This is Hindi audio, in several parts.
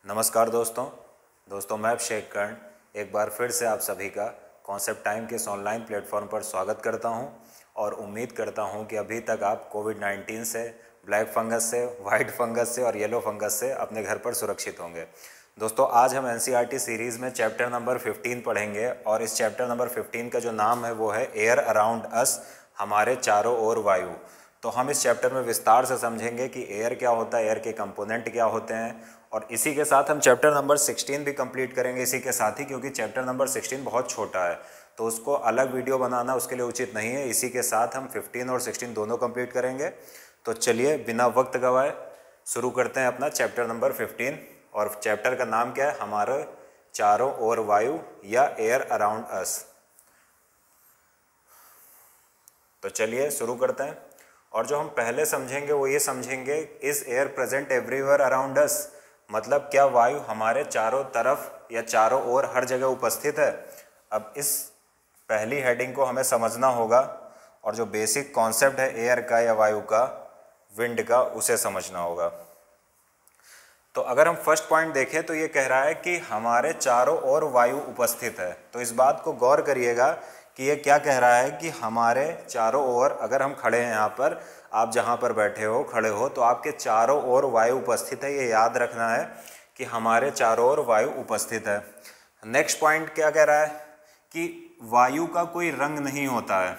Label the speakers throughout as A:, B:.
A: नमस्कार दोस्तों मैं अभिषेक कर्ण एक बार फिर से आप सभी का कॉन्सेप्ट टाइम के इस ऑनलाइन प्लेटफॉर्म पर स्वागत करता हूं और उम्मीद करता हूं कि अभी तक आप कोविड-19 से, ब्लैक फंगस से, वाइट फंगस से और येलो फंगस से अपने घर पर सुरक्षित होंगे। दोस्तों आज हम एनसीईआरटी सीरीज़ में चैप्टर नंबर 15 पढ़ेंगे और इस चैप्टर नंबर 15 का जो नाम है वो है एयर अराउंड अस, हमारे चारों ओर वायु। तो हम इस चैप्टर में विस्तार से समझेंगे कि एयर क्या होता है, एयर के कंपोनेंट क्या होते हैं और इसी के साथ हम चैप्टर नंबर 16 भी कंप्लीट करेंगे इसी के साथ ही, क्योंकि चैप्टर नंबर 16 बहुत छोटा है तो उसको अलग वीडियो बनाना उसके लिए उचित नहीं है। इसी के साथ हम 15 और 16 दोनों कंप्लीट करेंगे। तो चलिए बिना वक्त गवाए शुरू करते हैं अपना चैप्टर नंबर 15 और चैप्टर का नाम क्या है, हमारे चारों ओर वायु या एयर अराउंड अस। तो चलिए शुरू करते हैं और जो हम पहले समझेंगे वो ये समझेंगे, is air present everywhere around us, मतलब क्या वायु हमारे चारों तरफ या चारों ओर हर जगह उपस्थित है। अब इस पहली हेडिंग को हमें समझना होगा और जो बेसिक कॉन्सेप्ट है एयर का या वायु का, विंड का, उसे समझना होगा। तो अगर हम फर्स्ट पॉइंट देखें तो ये कह रहा है कि हमारे चारों ओर वायु उपस्थित है। तो इस बात को गौर करिएगा कि ये क्या कह रहा है कि हमारे चारों ओर, अगर हम खड़े हैं यहाँ पर, आप जहाँ पर बैठे हो खड़े हो तो आपके चारों ओर वायु उपस्थित है। ये याद रखना है कि हमारे चारों ओर वायु उपस्थित है। नेक्स्ट पॉइंट क्या कह रहा है कि वायु का कोई रंग नहीं होता है।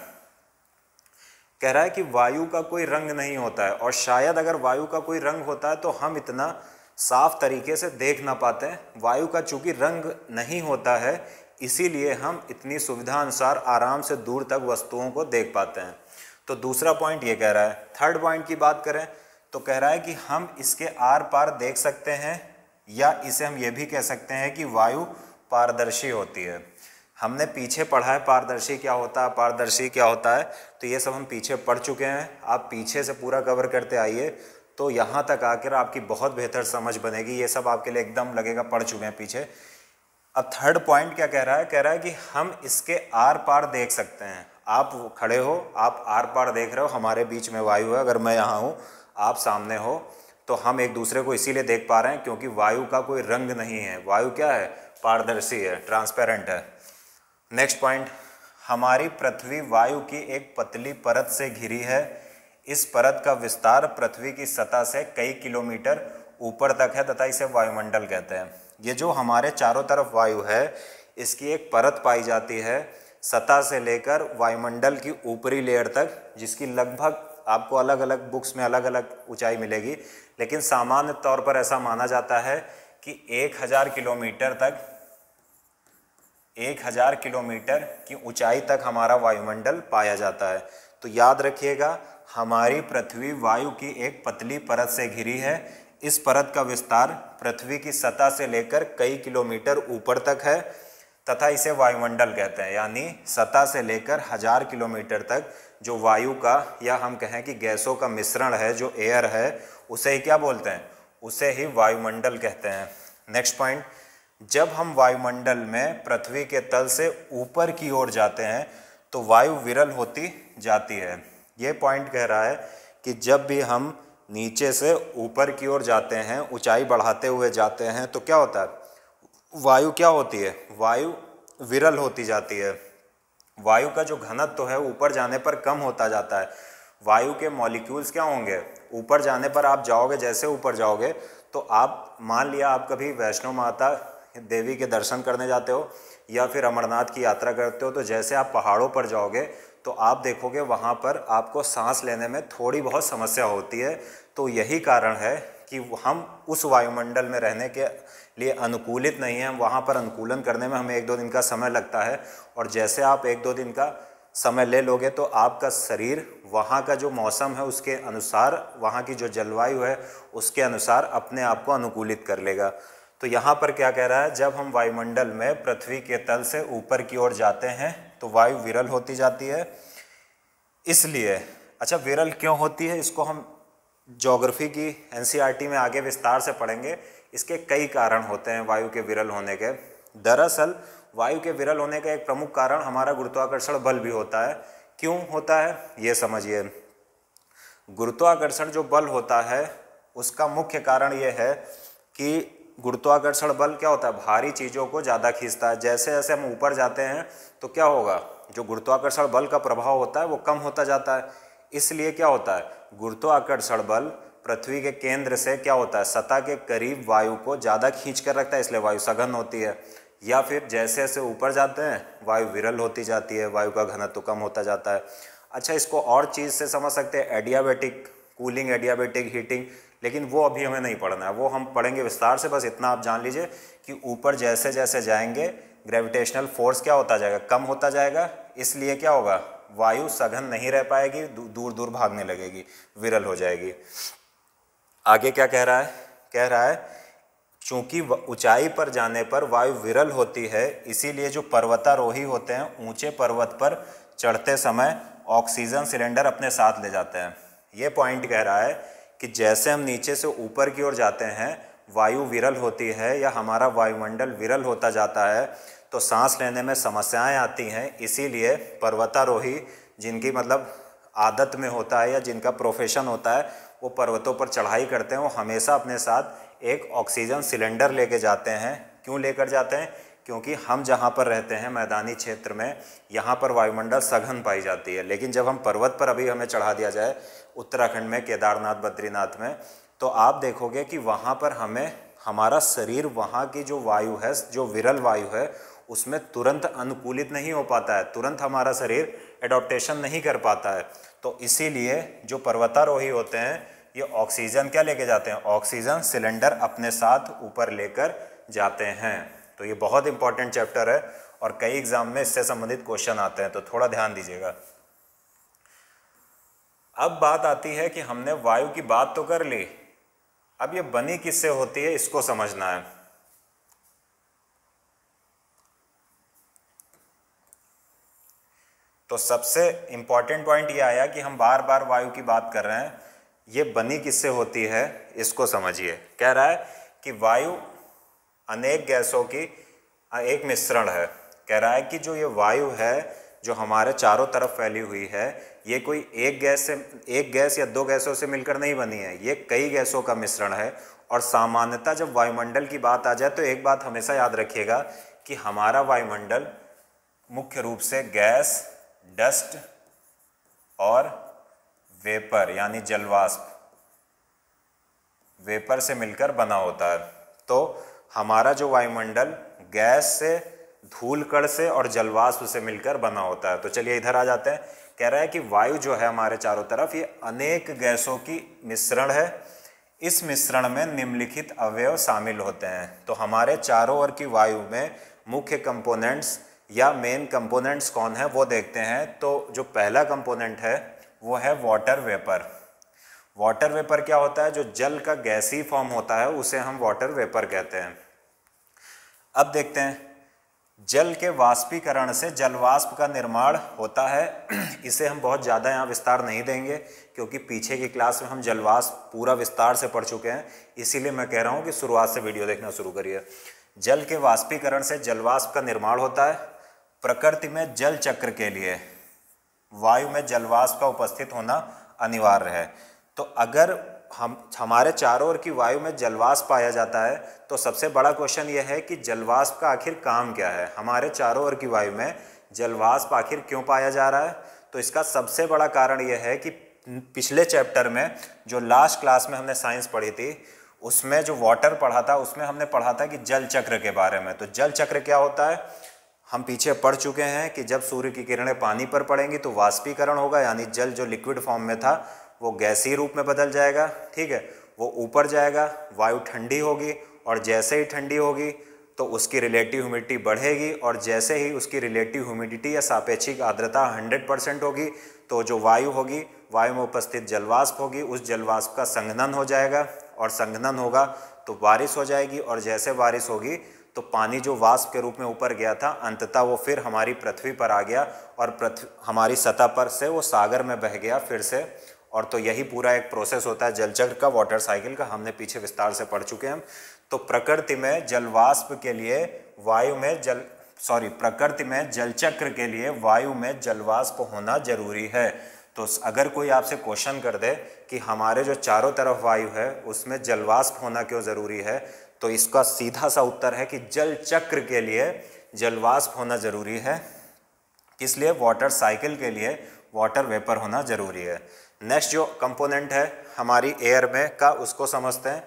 A: कह रहा है कि वायु का कोई रंग नहीं होता है और शायद अगर वायु का कोई रंग होता है तो हम इतना साफ तरीके से देख ना पाते हैं। वायु का चूंकि रंग नहीं होता है इसीलिए हम इतनी सुविधा अनुसार आराम से दूर तक वस्तुओं को देख पाते हैं। तो दूसरा पॉइंट ये कह रहा है। थर्ड पॉइंट की बात करें तो कह रहा है कि हम इसके आर पार देख सकते हैं या इसे हम ये भी कह सकते हैं कि वायु पारदर्शी होती है। हमने पीछे पढ़ा है पारदर्शी क्या होता है, पारदर्शी क्या होता है, तो ये सब हम पीछे पढ़ चुके हैं। आप पीछे से पूरा कवर करते आइए तो यहाँ तक आकर आपकी बहुत बेहतर समझ बनेगी। ये सब आपके लिए एकदम लगेगा पढ़ चुके हैं पीछे। अब थर्ड पॉइंट क्या कह रहा है, कह रहा है कि हम इसके आर पार देख सकते हैं। आप खड़े हो, आप आर पार देख रहे हो, हमारे बीच में वायु है, अगर मैं यहाँ हूँ आप सामने हो तो हम एक दूसरे को इसीलिए देख पा रहे हैं क्योंकि वायु का कोई रंग नहीं है। वायु क्या है, पारदर्शी है, ट्रांसपेरेंट है। नेक्स्ट पॉइंट, हमारी पृथ्वी वायु की एक पतली परत से घिरी है। इस परत का विस्तार पृथ्वी की सतह से कई किलोमीटर ऊपर तक है तथा इसे वायुमंडल कहते हैं। ये जो हमारे चारों तरफ वायु है इसकी एक परत पाई जाती है सतह से लेकर वायुमंडल की ऊपरी लेयर तक, जिसकी लगभग आपको अलग अलग बुक्स में अलग अलग ऊंचाई मिलेगी, लेकिन सामान्य तौर पर ऐसा माना जाता है कि 1000 किलोमीटर तक, 1000 किलोमीटर की ऊंचाई तक हमारा वायुमंडल पाया जाता है। तो याद रखिएगा, हमारी पृथ्वी वायु की एक पतली परत से घिरी है। इस परत का विस्तार पृथ्वी की सतह से लेकर कई किलोमीटर ऊपर तक है तथा इसे वायुमंडल कहते हैं। यानी सतह से लेकर 1000 किलोमीटर तक जो वायु का या हम कहें कि गैसों का मिश्रण है, जो एयर है, उसे ही क्या बोलते हैं, उसे ही वायुमंडल कहते हैं। नेक्स्ट पॉइंट, जब हम वायुमंडल में पृथ्वी के तल से ऊपर की ओर जाते हैं तो वायु विरल होती जाती है। ये पॉइंट कह रहा है कि जब भी हम नीचे से ऊपर की ओर जाते हैं, ऊंचाई बढ़ाते हुए जाते हैं, तो क्या होता है, वायु क्या होती है, वायु विरल होती जाती है। वायु का जो घनत्व तो है ऊपर जाने पर कम होता जाता है। वायु के मॉलिक्यूल्स क्या होंगे, ऊपर जाने पर आप जाओगे, जैसे ऊपर जाओगे तो आप मान लिया आप कभी वैष्णो माता देवी के दर्शन करने जाते हो या फिर अमरनाथ की यात्रा करते हो, तो जैसे आप पहाड़ों पर जाओगे तो आप देखोगे वहाँ पर आपको सांस लेने में थोड़ी बहुत समस्या होती है। तो यही कारण है कि हम उस वायुमंडल में रहने के लिए अनुकूलित नहीं हैं। वहाँ पर अनुकूलन करने में हमें 1-2 दिन का समय लगता है और जैसे आप 1-2 दिन का समय ले लोगे तो आपका शरीर वहाँ का जो मौसम है उसके अनुसार, वहाँ की जो जलवायु है उसके अनुसार अपने आप को अनुकूलित कर लेगा। तो यहाँ पर क्या कह रहा है, जब हम वायुमंडल में पृथ्वी के तल से ऊपर की ओर जाते हैं तो वायु विरल होती जाती है। इसलिए अच्छा, विरल क्यों होती है इसको हम ज्योग्राफी की एनसीईआरटी में आगे विस्तार से पढ़ेंगे। इसके कई कारण होते हैं वायु के विरल होने के। दरअसल वायु के विरल होने का एक प्रमुख कारण हमारा गुरुत्वाकर्षण बल भी होता है। क्यों होता है ये समझिए। गुरुत्वाकर्षण जो बल होता है उसका मुख्य कारण ये है कि गुरुत्वाकर्षण बल क्या होता है, भारी चीज़ों को ज़्यादा खींचता है। जैसे जैसे हम ऊपर जाते हैं तो क्या होगा, जो गुरुत्वाकर्षण बल का प्रभाव होता है वो कम होता जाता है। इसलिए क्या होता है, गुरुत्वाकर्षण बल पृथ्वी के केंद्र से क्या होता है, सतह के करीब वायु को ज़्यादा खींच कर रखता है, इसलिए वायु सघन होती है। या फिर जैसे जैसे ऊपर जाते हैं वायु विरल होती जाती है, वायु का घनत्व कम होता जाता है। अच्छा, इसको और चीज़ से समझ सकते हैं, एडियाबैटिक कूलिंग, एडियाबैटिक हीटिंग, लेकिन वो अभी हमें नहीं पढ़ना है, वो हम पढ़ेंगे विस्तार से। बस इतना आप जान लीजिए कि ऊपर जैसे जैसे जाएंगे ग्रेविटेशनल फोर्स क्या होता जाएगा, कम होता जाएगा। इसलिए क्या होगा, वायु सघन नहीं रह पाएगी, दूर दूर भागने लगेगी, विरल हो जाएगी। आगे क्या कह रहा है, कह रहा है चूंकि ऊंचाई पर जाने पर वायु विरल होती है, इसीलिए जो पर्वतारोही होते हैं ऊंचे पर्वत पर चढ़ते समय ऑक्सीजन सिलेंडर अपने साथ ले जाते हैं। ये पॉइंट कह रहा है कि जैसे हम नीचे से ऊपर की ओर जाते हैं वायु विरल होती है या हमारा वायुमंडल विरल होता जाता है तो सांस लेने में समस्याएं आती हैं। इसीलिए पर्वतारोही जिनकी मतलब आदत में होता है या जिनका प्रोफेशन होता है वो पर्वतों पर चढ़ाई करते हैं, वो हमेशा अपने साथ एक ऑक्सीजन सिलेंडर लेके जाते हैं। क्यों लेकर जाते हैं, क्योंकि हम जहाँ पर रहते हैं मैदानी क्षेत्र में, यहाँ पर वायुमंडल सघन पाई जाती है। लेकिन जब हम पर्वत पर अभी हमें चढ़ा दिया जाए उत्तराखंड में, केदारनाथ, बद्रीनाथ में, तो आप देखोगे कि वहाँ पर हमें हमारा शरीर वहाँ की जो वायु है, जो विरल वायु है, उसमें तुरंत अनुकूलित नहीं हो पाता है, तुरंत हमारा शरीर एडॉप्टेशन नहीं कर पाता है। तो इसीलिए जो पर्वतारोही होते हैं ये ऑक्सीजन क्या लेके जाते हैं, ऑक्सीजन सिलेंडर अपने साथ ऊपर लेकर जाते हैं। तो ये बहुत इंपॉर्टेंट चैप्टर है और कई एग्जाम में इससे संबंधित क्वेश्चन आते हैं, तो थोड़ा ध्यान दीजिएगा। अब बात आती है कि हमने वायु की बात तो कर ली, अब ये बनी किससे होती है इसको समझना है। तो सबसे इंपॉर्टेंट पॉइंट ये आया कि हम बार बार वायु की बात कर रहे हैं, ये बनी किससे होती है इसको समझिए। कह रहा है कि वायु अनेक गैसों की एक मिश्रण है। कह रहा है कि जो ये वायु है जो हमारे चारों तरफ फैली हुई है, ये कोई एक गैस या दो गैसों से मिलकर नहीं बनी है, ये कई गैसों का मिश्रण है। और सामान्यतः जब वायुमंडल की बात आ जाए तो एक बात हमेशा याद रखिएगा कि हमारा वायुमंडल मुख्य रूप से गैस, डस्ट और वेपर यानी जलवाष्प, वेपर से मिलकर बना होता है। तो हमारा जो वायुमंडल गैस से, धूल कण से और जलवाष्प से मिलकर बना होता है। तो चलिए इधर आ जाते हैं। कह रहा है कि वायु जो है हमारे चारों तरफ ये अनेक गैसों की मिश्रण है। इस मिश्रण में निम्नलिखित अवयव शामिल होते हैं। तो हमारे चारों ओर की वायु में मुख्य कंपोनेंट्स या मेन कंपोनेंट्स कौन है वो देखते हैं। तो जो पहला कंपोनेंट है वो है वाटर वेपर। वाटर वेपर क्या होता है, जो जल का गैसीय फॉर्म होता है उसे हम वाटर वेपर कहते हैं। अब देखते हैं, जल के वाष्पीकरण से जलवाष्प का निर्माण होता है। इसे हम बहुत ज़्यादा यहाँ विस्तार नहीं देंगे क्योंकि पीछे की क्लास में हम जलवाष्प पूरा विस्तार से पढ़ चुके हैं, इसीलिए मैं कह रहा हूँ कि शुरुआत से वीडियो देखना शुरू करिए। जल के वाष्पीकरण से जलवाष्प का निर्माण होता है। प्रकृति में जल चक्र के लिए वायु में जलवाष्प का उपस्थित होना अनिवार्य है। तो अगर हमारे चारों ओर की वायु में जलवाष्प पाया जाता है तो सबसे बड़ा क्वेश्चन यह है कि जलवाष्प का आखिर काम क्या है, हमारे चारों ओर की वायु में जलवाष्प आखिर क्यों पाया जा रहा है। तो इसका सबसे बड़ा कारण यह है कि पिछले चैप्टर में जो लास्ट क्लास में हमने साइंस पढ़ी थी उसमें जो वाटर पढ़ा था उसमें हमने पढ़ा था कि जल चक्र के बारे में। तो जल चक्र क्या होता है हम पीछे पढ़ चुके हैं कि जब सूर्य की किरणें पानी पर पड़ेंगी तो वाष्पीकरण होगा, यानी जल जो लिक्विड फॉर्म में था वो गैसीय रूप में बदल जाएगा। ठीक है, वो ऊपर जाएगा, वायु ठंडी होगी और जैसे ही ठंडी होगी तो उसकी रिलेटिव ह्यूमिडिटी बढ़ेगी और जैसे ही उसकी रिलेटिव ह्यूमिडिटी या सापेक्षिक आर्द्रता 100% होगी तो जो वायु होगी, वायु में उपस्थित जलवाष्प होगी, उस जलवाष्प का संघनन हो जाएगा और संघनन होगा तो बारिश हो जाएगी और जैसे बारिश होगी तो पानी जो वाष्प के रूप में ऊपर गया था अंततः वो फिर हमारी पृथ्वी पर आ गया और हमारी सतह पर से वो सागर में बह गया फिर से। और तो यही पूरा एक प्रोसेस होता है जलचक्र का, वाटर साइकिल का, हमने पीछे विस्तार से पढ़ चुके हैं। तो प्रकृति में जलवाष्प के लिए प्रकृति में जलचक्र के लिए वायु में जलवाष्प होना जरूरी है। तो अगर कोई आपसे क्वेश्चन कर दे कि हमारे जो चारों तरफ वायु है उसमें जलवाष्प होना क्यों ज़रूरी है, तो इसका सीधा सा उत्तर है कि जल चक्र के लिए जलवाष्प होना ज़रूरी है, इसलिए वाटर साइकिल के लिए वाटर वेपर होना ज़रूरी है। नेक्स्ट जो कंपोनेंट है हमारी एयर में का, उसको समझते हैं।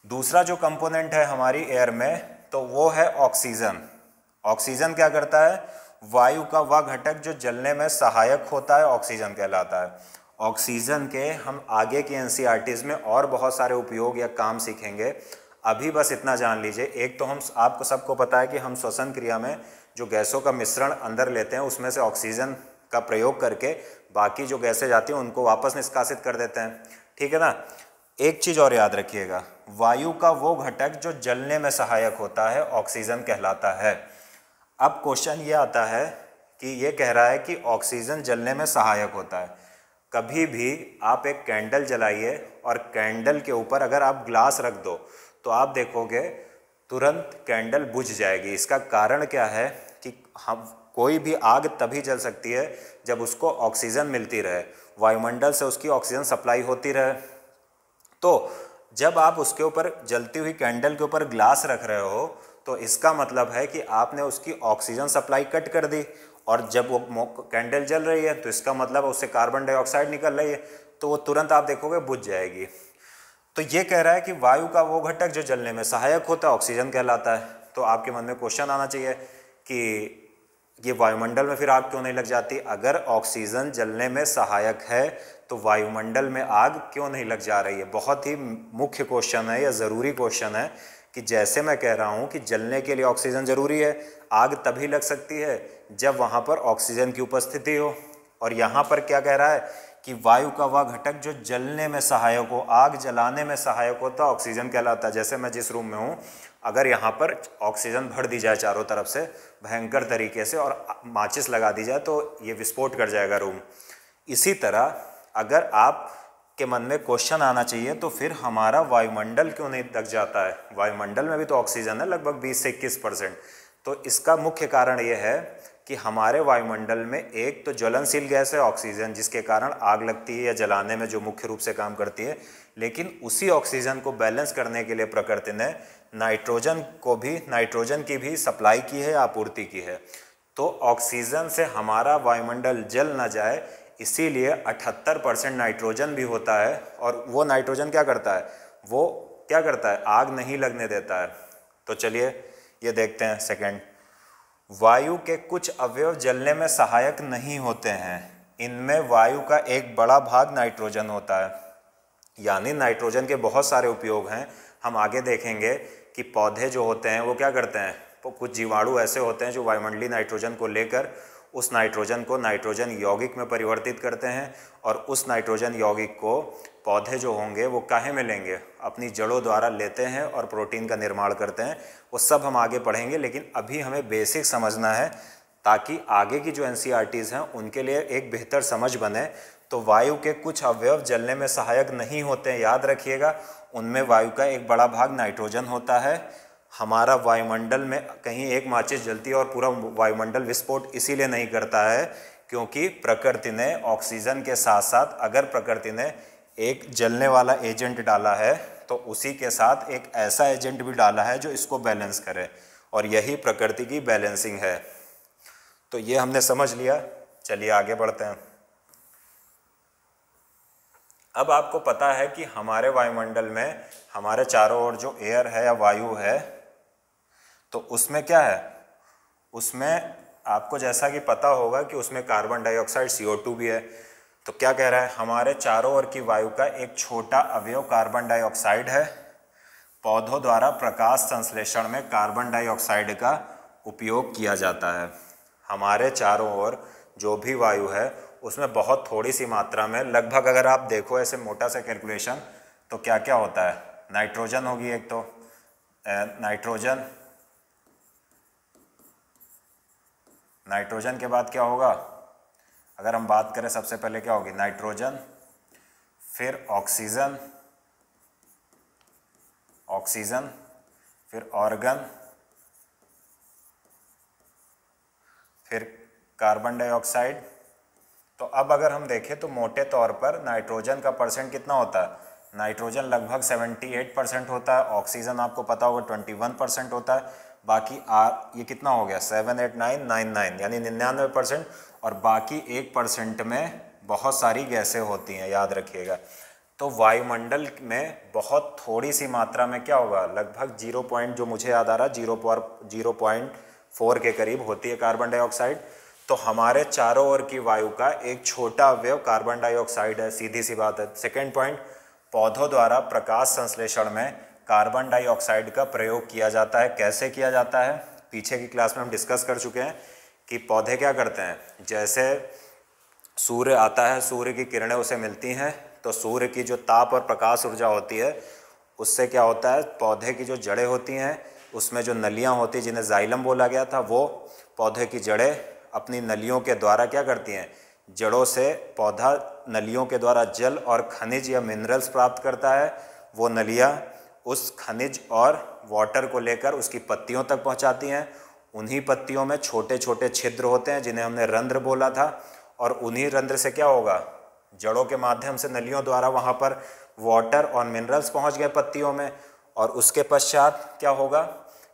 A: दूसरा जो कंपोनेंट है हमारी एयर में, तो वो है ऑक्सीजन। ऑक्सीजन क्या करता है? वायु का वह घटक जो जलने में सहायक होता है, ऑक्सीजन कहलाता है। ऑक्सीजन के हम आगे की एनसीईआरटीज में और बहुत सारे उपयोग या काम सीखेंगे। अभी बस इतना जान लीजिए, एक तो हम आपको सबको पता है कि हम श्वसन क्रिया में जो गैसों का मिश्रण अंदर लेते हैं उसमें से ऑक्सीजन का प्रयोग करके बाकी जो गैसें जाती हैं उनको वापस निष्कासित कर देते हैं, ठीक है ना। एक चीज़ और याद रखिएगा, वायु का वो घटक जो जलने में सहायक होता है ऑक्सीजन कहलाता है। अब क्वेश्चन ये आता है कि ये कह रहा है कि ऑक्सीजन जलने में सहायक होता है। कभी भी आप एक कैंडल जलाइए और कैंडल के ऊपर अगर आप ग्लास रख दो तो आप देखोगे तुरंत कैंडल बुझ जाएगी। इसका कारण क्या है कि हम कोई भी आग तभी जल सकती है जब उसको ऑक्सीजन मिलती रहे, वायुमंडल से उसकी ऑक्सीजन सप्लाई होती रहे। तो जब आप उसके ऊपर जलती हुई कैंडल के ऊपर ग्लास रख रहे हो तो इसका मतलब है कि आपने उसकी ऑक्सीजन सप्लाई कट कर दी, और जब वो कैंडल जल रही है तो इसका मतलब उससे कार्बन डाइऑक्साइड निकल रही है, तो वो तुरंत आप देखोगे बुझ जाएगी। तो ये कह रहा है कि वायु का वो घटक जो जलने में सहायक होता है ऑक्सीजन कहलाता है। तो आपके मन में क्वेश्चन आना चाहिए कि ये वायुमंडल में फिर आग क्यों नहीं लग जाती? अगर ऑक्सीजन जलने में सहायक है तो वायुमंडल में आग क्यों नहीं लग जा रही है? बहुत ही मुख्य क्वेश्चन है या ज़रूरी क्वेश्चन है कि जैसे मैं कह रहा हूँ कि जलने के लिए ऑक्सीजन ज़रूरी है, आग तभी लग सकती है जब वहाँ पर ऑक्सीजन की उपस्थिति हो। और यहाँ पर क्या कह रहा है कि वायु का वह घटक जो जलने में सहायक हो, आग जलाने में सहायक होता है, ऑक्सीजन कहलाता है। जैसे मैं जिस रूम में हूँ, अगर यहाँ पर ऑक्सीजन भर दी जाए चारों तरफ से भयंकर तरीके से और माचिस लगा दी जाए तो ये विस्फोट कर जाएगा रूम। इसी तरह अगर आप के मन में क्वेश्चन आना चाहिए तो फिर हमारा वायुमंडल क्यों नहीं लग जाता है? वायुमंडल में भी तो ऑक्सीजन है लगभग 20 से 21%। तो इसका मुख्य कारण ये है कि हमारे वायुमंडल में एक तो ज्वलनशील गैस है ऑक्सीजन, जिसके कारण आग लगती है या जलाने में जो मुख्य रूप से काम करती है, लेकिन उसी ऑक्सीजन को बैलेंस करने के लिए प्रकृति ने नाइट्रोजन की भी सप्लाई की है, आपूर्ति की है। तो ऑक्सीजन से हमारा वायुमंडल जल ना जाए इसीलिए 78% नाइट्रोजन भी होता है, और वो नाइट्रोजन क्या करता है? वो क्या करता है? आग नहीं लगने देता है। तो चलिए ये देखते हैं। सेकंड, वायु के कुछ अवयव जलने में सहायक नहीं होते हैं। इनमें वायु का एक बड़ा भाग नाइट्रोजन होता है, यानी नाइट्रोजन के बहुत सारे उपयोग हैं। हम आगे देखेंगे कि पौधे जो होते हैं वो क्या करते हैं, तो कुछ जीवाणु ऐसे होते हैं जो वायुमंडलीय नाइट्रोजन को लेकर उस नाइट्रोजन को नाइट्रोजन यौगिक में परिवर्तित करते हैं, और उस नाइट्रोजन यौगिक को पौधे जो होंगे वो काहे में लेंगे? अपनी जड़ों द्वारा लेते हैं और प्रोटीन का निर्माण करते हैं। वो सब हम आगे पढ़ेंगे, लेकिन अभी हमें बेसिक समझना है ताकि आगे की जो एनसीईआरटीज़ हैं उनके लिए एक बेहतर समझ बने। तो वायु के कुछ अवयव जलने में सहायक नहीं होते हैं, याद रखिएगा। उनमें वायु का एक बड़ा भाग नाइट्रोजन होता है। हमारा वायुमंडल में कहीं एक माचिस जलती है और पूरा वायुमंडल विस्फोट इसीलिए नहीं करता है क्योंकि प्रकृति ने ऑक्सीजन के साथ साथ, अगर प्रकृति ने एक जलने वाला एजेंट डाला है तो उसी के साथ एक ऐसा एजेंट भी डाला है जो इसको बैलेंस करे, और यही प्रकृति की बैलेंसिंग है। तो ये हमने समझ लिया। चलिए आगे बढ़ते हैं। अब आपको पता है कि हमारे वायुमंडल में हमारे चारों ओर जो एयर है या वायु है, तो उसमें क्या है? उसमें आपको जैसा कि पता होगा कि उसमें कार्बन डाइऑक्साइड CO2 भी है। तो क्या कह रहा है? हमारे चारों ओर की वायु का एक छोटा अवयव कार्बन डाइऑक्साइड है। पौधों द्वारा प्रकाश संश्लेषण में कार्बन डाइऑक्साइड का उपयोग किया जाता है। हमारे चारों ओर जो भी वायु है उसमें बहुत थोड़ी सी मात्रा में, लगभग अगर आप देखो ऐसे मोटा सा कैलकुलेशन, तो क्या क्या होता है? नाइट्रोजन होगी एक, तो नाइट्रोजन के बाद क्या होगा? अगर हम बात करें सबसे पहले क्या होगी? नाइट्रोजन, फिर ऑक्सीजन, फिर ऑर्गन, फिर कार्बन डाइऑक्साइड। तो अब अगर हम देखें तो मोटे तौर पर नाइट्रोजन का परसेंट कितना होता है? नाइट्रोजन लगभग 78% होता है, ऑक्सीजन आपको पता होगा 21% होता है, बाकी ये कितना हो गया 7, 8, 9, 9, 9 यानी 99%, और बाकी 1% में बहुत सारी गैसें होती हैं, याद रखिएगा। तो वायुमंडल में बहुत थोड़ी सी मात्रा में क्या होगा, लगभग 0. जो मुझे याद आ रहा है 0.4 के करीब होती है कार्बन डाइऑक्साइड। तो हमारे चारों ओर की वायु का एक छोटा अवयव कार्बन डाइऑक्साइड है, सीधी सी बात है। सेकेंड पॉइंट, पौधों द्वारा प्रकाश संश्लेषण में कार्बन डाइऑक्साइड का प्रयोग किया जाता है। कैसे किया जाता है, पीछे की क्लास में हम डिस्कस कर चुके हैं कि पौधे क्या करते हैं, जैसे सूर्य आता है, सूर्य की किरणें उसे मिलती हैं, तो सूर्य की जो ताप और प्रकाश ऊर्जा होती है उससे क्या होता है, पौधे की जो जड़ें होती हैं उसमें जो नलियां होती हैं जिन्हें जाइलम बोला गया था, वो पौधे की जड़ें अपनी नलियों के द्वारा क्या करती हैं, जड़ों से पौधा नलियों के द्वारा जल और खनिज या मिनरल्स प्राप्त करता है। वो नलियाँ उस खनिज और वाटर को लेकर उसकी पत्तियों तक पहुंचाती हैं। उन्हीं पत्तियों में छोटे छोटे छिद्र होते हैं जिन्हें हमने रंध्र बोला था, और उन्हीं रंध्र से क्या होगा, जड़ों के माध्यम से नलियों द्वारा वहाँ पर वाटर और मिनरल्स पहुँच गए पत्तियों में, और उसके पश्चात क्या होगा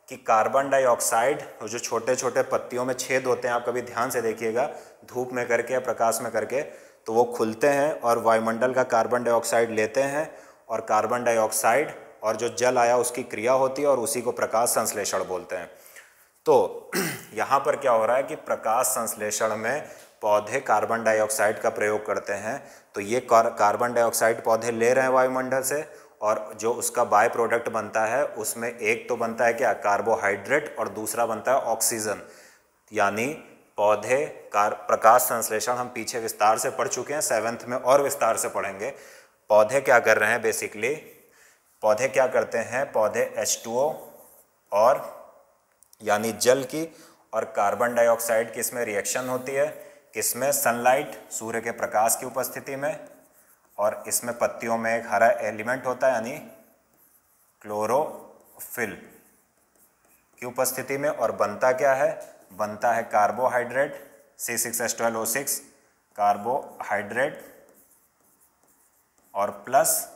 A: कि कार्बन डाइऑक्साइड जो छोटे छोटे पत्तियों में छेद होते हैं, आप कभी ध्यान से देखिएगा, धूप में करके या प्रकाश में करके, तो वो खुलते हैं और वायुमंडल का कार्बन डाइऑक्साइड लेते हैं, और कार्बन डाइऑक्साइड और जो जल आया उसकी क्रिया होती है और उसी को प्रकाश संश्लेषण बोलते हैं। तो यहाँ पर क्या हो रहा है कि प्रकाश संश्लेषण में पौधे कार्बन डाइऑक्साइड का प्रयोग करते हैं। तो ये कार्बन डाइऑक्साइड पौधे ले रहे हैं वायुमंडल से, और जो उसका बाय प्रोडक्ट बनता है उसमें एक तो बनता है क्या, कार्बोहाइड्रेट, और दूसरा बनता है ऑक्सीजन। यानी पौधे प्रकाश संश्लेषण हम पीछे विस्तार से पढ़ चुके हैं, 7th में और विस्तार से पढ़ेंगे। पौधे क्या कर रहे हैं, बेसिकली पौधे क्या करते हैं, पौधे H2O और यानी जल की और कार्बन डाइऑक्साइड की इसमें रिएक्शन होती है, किसमें, सनलाइट, सूर्य के प्रकाश की उपस्थिति में, और इसमें पत्तियों में एक हरा एलिमेंट होता है यानी क्लोरोफिल की उपस्थिति में, और बनता क्या है, बनता है कार्बोहाइड्रेट, C6H12O6 कार्बोहाइड्रेट और प्लस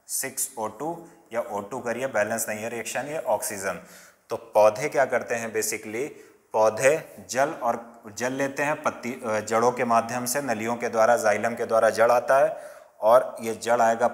A: 6O2 या O2 करिए, बैलेंस नहीं है रिएक्शन, ये ऑक्सीजन। तो पौधे क्या करते हैं, बेसिकली पौधे जल लेते हैं पत्ती जड़ों के माध्यम से, नलियों के द्वारा, जाइलम के द्वारा जड़ आता है, और ये जड़ आएगा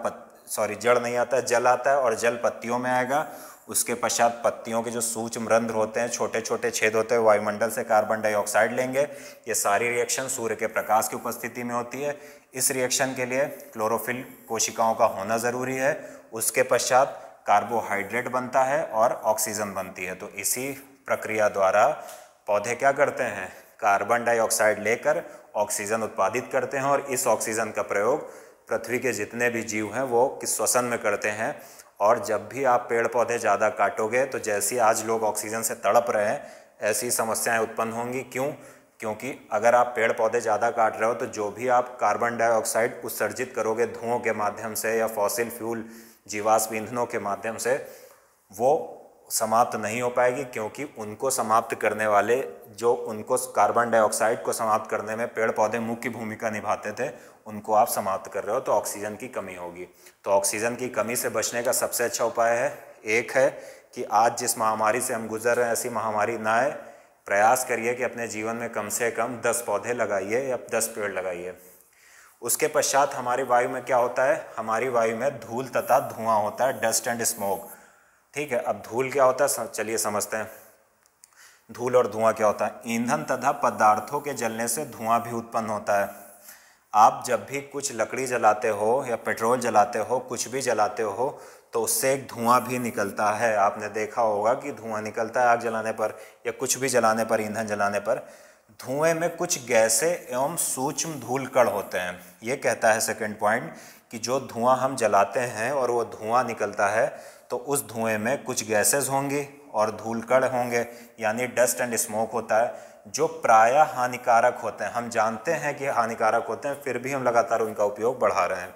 A: जड़ नहीं आता है, जल आता है, और जल पत्तियों में आएगा। उसके पश्चात पत्तियों के जो सूक्ष्म रंध्र होते हैं, छोटे छोटे छेद होते हैं, वायुमंडल से कार्बन डाइऑक्साइड लेंगे। ये सारी रिएक्शन सूर्य के प्रकाश की उपस्थिति में होती है। इस रिएक्शन के लिए क्लोरोफिल कोशिकाओं का होना ज़रूरी है। उसके पश्चात कार्बोहाइड्रेट बनता है और ऑक्सीजन बनती है। तो इसी प्रक्रिया द्वारा पौधे क्या करते हैं, कार्बन डाइऑक्साइड लेकर ऑक्सीजन उत्पादित करते हैं, और इस ऑक्सीजन का प्रयोग पृथ्वी के जितने भी जीव हैं वो श्वसन में करते हैं। और जब भी आप पेड़ पौधे ज़्यादा काटोगे तो जैसी आज लोग ऑक्सीजन से तड़प रहे हैं, ऐसी समस्याएं उत्पन्न होंगी। क्यों? क्योंकि अगर आप पेड़ पौधे ज़्यादा काट रहे हो तो जो भी आप कार्बन डाइऑक्साइड उत्सर्जित करोगे धुओं के माध्यम से या फॉसिल फ्यूल जीवाश्म ईंधनों के माध्यम से, वो समाप्त नहीं हो पाएगी, क्योंकि उनको समाप्त करने वाले, जो उनको कार्बन डाइऑक्साइड को समाप्त करने में पेड़ पौधे मुख्य भूमिका निभाते थे, उनको आप समाप्त कर रहे हो, तो ऑक्सीजन की कमी होगी। तो ऑक्सीजन की कमी से बचने का सबसे अच्छा उपाय है, एक है कि आज जिस महामारी से हम गुजर रहे हैं ऐसी महामारी ना आए। प्रयास करिए कि अपने जीवन में कम से कम 10 पौधे लगाइए या 10 पेड़ लगाइए। उसके पश्चात हमारी वायु में क्या होता है, हमारी वायु में धूल तथा धुआं होता है, डस्ट एंड स्मोक। ठीक है, अब धूल क्या होता है, चलिए समझते हैं। धूल और धुआं क्या होता है, ईंधन तथा पदार्थों के जलने से धुआं भी उत्पन्न होता है। आप जब भी कुछ लकड़ी जलाते हो या पेट्रोल जलाते हो, कुछ भी जलाते हो, तो उससे एक धुआं भी निकलता है। आपने देखा होगा कि धुआं निकलता है आग जलाने पर या कुछ भी जलाने पर, ईंधन जलाने पर। धुएं में कुछ गैसें एवं सूक्ष्म धूल कण होते हैं। ये कहता है सेकंड पॉइंट कि जो धुआं हम जलाते हैं और वो धुआं निकलता है, तो उस धुएं में कुछ गैसेस होंगी और धूल कण होंगे, यानी डस्ट एंड स्मोक होता है, जो प्रायः हानिकारक होते हैं। हम जानते हैं कि हानिकारक होते हैं, फिर भी हम लगातार उनका उपयोग बढ़ा रहे हैं।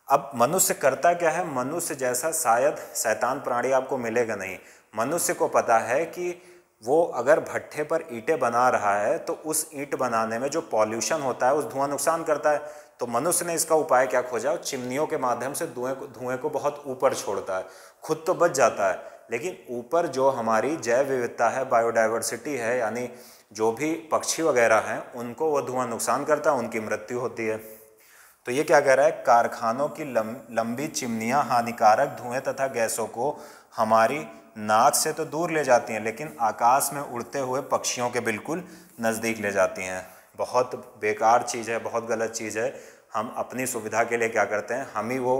A: अब मनुष्य करता क्या है, मनुष्य जैसा शायद शैतान प्राणी आपको मिलेगा नहीं। मनुष्य को पता है कि वो अगर भट्ठे पर ईंटें बना रहा है तो उस ईंट बनाने में जो पॉल्यूशन होता है, उस धुआं नुकसान करता है। तो मनुष्य ने इसका उपाय क्या खोजा, चिमनियों के माध्यम से धुएं को बहुत ऊपर छोड़ता है, खुद तो बच जाता है, लेकिन ऊपर जो हमारी जैव विविधता है, बायोडाइवर्सिटी है, यानी जो भी पक्षी वगैरह हैं उनको वो धुआं नुकसान करता है, उनकी मृत्यु होती है। तो ये क्या कह रहा है, कारखानों की लंबी चिमनियां हानिकारक धुएं तथा गैसों को हमारी नाक से तो दूर ले जाती हैं, लेकिन आकाश में उड़ते हुए पक्षियों के बिल्कुल नज़दीक ले जाती हैं। बहुत बेकार चीज़ है, बहुत गलत चीज़ है। हम अपनी सुविधा के लिए क्या करते हैं, हम ही वो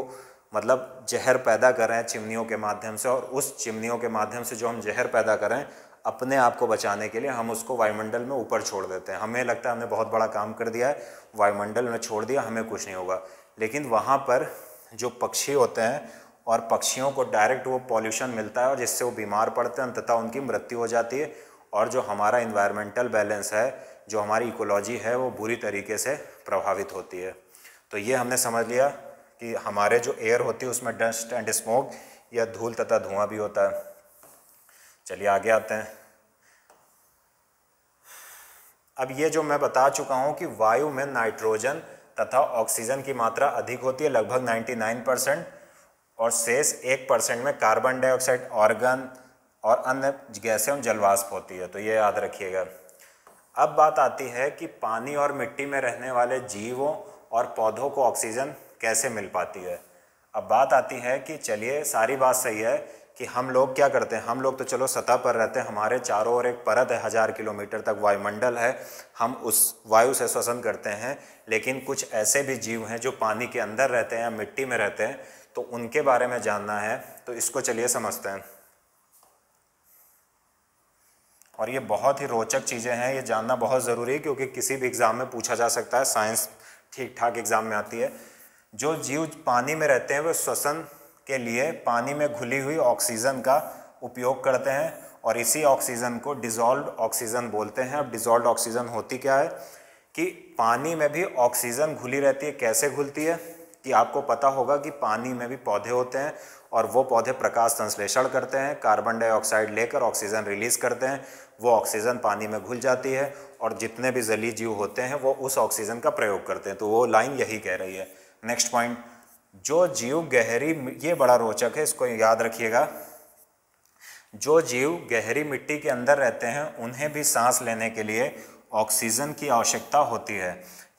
A: मतलब जहर पैदा कर रहे हैं चिमनियों के माध्यम से, और उस चिमनियों के माध्यम से जो हम जहर पैदा करें अपने आप को बचाने के लिए हम उसको वायुमंडल में ऊपर छोड़ देते हैं। हमें लगता है हमने बहुत बड़ा काम कर दिया है, वायुमंडल में छोड़ दिया, हमें कुछ नहीं होगा, लेकिन वहाँ पर जो पक्षी होते हैं और पक्षियों को डायरेक्ट वो पॉल्यूशन मिलता है और जिससे वो बीमार पड़ते हैं, अंततः उनकी मृत्यु हो जाती है, और जो हमारा इन्वायरमेंटल बैलेंस है, जो हमारी इकोलॉजी है, वो बुरी तरीके से प्रभावित होती है। तो ये हमने समझ लिया कि हमारे जो एयर होती है उसमें डस्ट एंड स्मोक या धूल तथा धुआं भी होता है। चलिए आगे आते हैं। अब ये जो मैं बता चुका हूँ कि वायु में नाइट्रोजन तथा ऑक्सीजन की मात्रा अधिक होती है, लगभग 99%, और शेष 1% में कार्बन डाइऑक्साइड, ऑर्गन और अन्य गैसें और जलवाष्प होती है। तो ये याद रखिएगा। अब बात आती है कि पानी और मिट्टी में रहने वाले जीवों और पौधों को ऑक्सीजन कैसे मिल पाती है। अब बात आती है कि चलिए सारी बात सही है कि हम लोग क्या करते हैं, हम लोग तो चलो सतह पर रहते हैं, हमारे चारों ओर एक परत है, 1000 किलोमीटर तक वायुमंडल है, हम उस वायु से श्वसन करते हैं, लेकिन कुछ ऐसे भी जीव हैं जो पानी के अंदर रहते हैं या मिट्टी में रहते हैं, तो उनके बारे में जानना है। तो इसको चलिए समझते हैं, और ये बहुत ही रोचक चीज़ें हैं, ये जानना बहुत ज़रूरी है क्योंकि किसी भी एग्ज़ाम में पूछा जा सकता है, साइंस ठीक ठाक एग्ज़ाम में आती है। जो जीव पानी में रहते हैं वे श्वसन के लिए पानी में घुली हुई ऑक्सीजन का उपयोग करते हैं, और इसी ऑक्सीजन को डिज़ोल्व्ड ऑक्सीजन बोलते हैं। अब डिज़ोल्व्ड ऑक्सीजन होती क्या है कि पानी में भी ऑक्सीजन घुली रहती है। कैसे घुलती है कि आपको पता होगा कि पानी में भी पौधे होते हैं, और वो पौधे प्रकाश संश्लेषण करते हैं, कार्बन डाइऑक्साइड लेकर ऑक्सीजन रिलीज़ करते हैं, वो ऑक्सीजन पानी में घुल जाती है, और जितने भी जलीय जीव होते हैं वो उस ऑक्सीजन का प्रयोग करते हैं। तो वो लाइन यही कह रही है। नेक्स्ट पॉइंट, जो जीव गहरी, ये बड़ा रोचक है, इसको याद रखिएगा, जो जीव गहरी मिट्टी के अंदर रहते हैं उन्हें भी सांस लेने के लिए ऑक्सीजन की आवश्यकता होती है।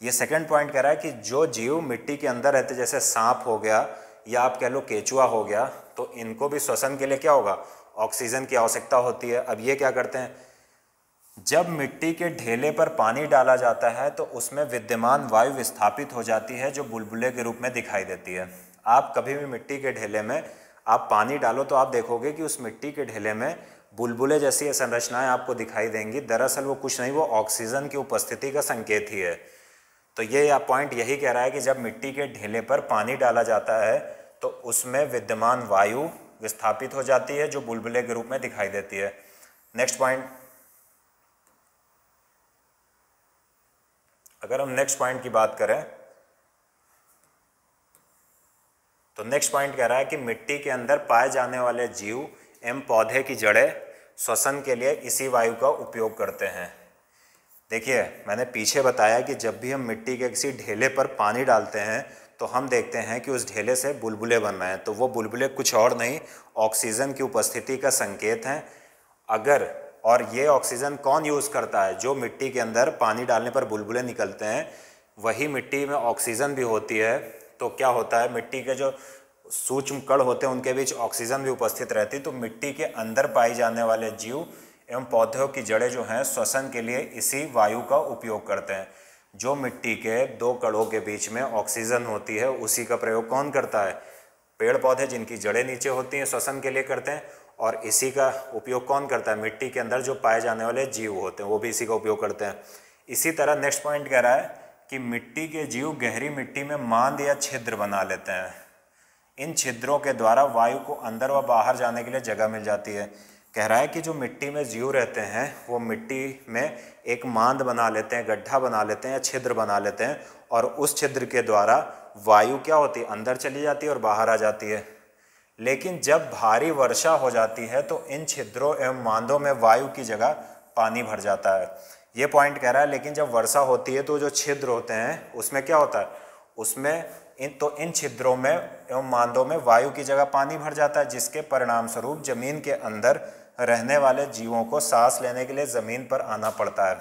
A: ये सेकंड पॉइंट कह रहा है कि जो जीव मिट्टी के अंदर रहते, जैसे सांप हो गया या आप कह लो केचुआ हो गया, तो इनको भी श्वसन के लिए क्या होगा, ऑक्सीजन की आवश्यकता होती है। अब ये क्या करते हैं, जब मिट्टी के ढेले पर पानी डाला जाता है तो उसमें विद्यमान वायु विस्थापित हो जाती है, जो बुलबुले के रूप में दिखाई देती है। आप कभी भी मिट्टी के ढेले में आप पानी डालो तो आप देखोगे कि उस मिट्टी के ढेले में बुलबुले जैसी संरचनाएं आपको दिखाई देंगी। दरअसल वो कुछ नहीं, वो ऑक्सीजन की उपस्थिति का संकेत ही है। तो ये पॉइंट यही कह रहा है कि जब मिट्टी के ढेले पर पानी डाला जाता है तो उसमें विद्यमान वायु विस्थापित हो जाती है, जो बुलबुले के रूप में दिखाई देती है। नेक्स्ट पॉइंट, अगर हम नेक्स्ट पॉइंट की बात करें तो नेक्स्ट पॉइंट कह रहा है कि मिट्टी के अंदर पाए जाने वाले जीव एवं पौधे की जड़ें श्वसन के लिए इसी वायु का उपयोग करते हैं। देखिए मैंने पीछे बताया कि जब भी हम मिट्टी के किसी ढेले पर पानी डालते हैं तो हम देखते हैं कि उस ढेले से बुलबुले बन रहे हैं। तो वो बुलबुले कुछ और नहीं, ऑक्सीजन की उपस्थिति का संकेत हैं। अगर, और ये ऑक्सीजन कौन यूज़ करता है, जो मिट्टी के अंदर पानी डालने पर बुलबुले निकलते हैं, वही मिट्टी में ऑक्सीजन भी होती है। तो क्या होता है, मिट्टी के जो सूक्ष्म कण होते हैं उनके बीच ऑक्सीजन भी उपस्थित रहती है। तो मिट्टी के अंदर पाई जाने वाले जीव एवं पौधों की जड़ें जो हैं श्वसन के लिए इसी वायु का उपयोग करते हैं। जो मिट्टी के दो कणों के बीच में ऑक्सीजन होती है उसी का प्रयोग कौन करता है, पेड़ पौधे जिनकी जड़ें नीचे होती हैं श्वसन के लिए करते हैं, और इसी का उपयोग कौन करता है, मिट्टी के अंदर जो पाए जाने वाले जीव होते हैं वो भी इसी का उपयोग करते हैं। इसी तरह नेक्स्ट पॉइंट कह रहा है कि मिट्टी के जीव गहरी मिट्टी में मांद या छिद्र बना लेते हैं। इन छिद्रों के द्वारा वायु को अंदर व बाहर जाने के लिए जगह मिल जाती है। कह रहा है कि जो मिट्टी में जीव रहते हैं वो मिट्टी में एक मांद बना लेते हैं, गड्ढा बना लेते हैं या छिद्र बना लेते हैं, और उस छिद्र के द्वारा वायु क्या होती है, अंदर चली जाती है और बाहर आ जाती है। लेकिन जब भारी वर्षा हो जाती है तो इन छिद्रों एवं मांदों में वायु की जगह पानी भर जाता है। ये पॉइंट कह रहा है। लेकिन जब वर्षा होती है तो जो छिद्र होते हैं उसमें क्या होता है, उसमें इन छिद्रों में एवं मांदों में वायु की जगह पानी भर जाता है, जिसके परिणाम स्वरूप जमीन के अंदर रहने वाले जीवों को सांस लेने के लिए जमीन पर आना पड़ता है।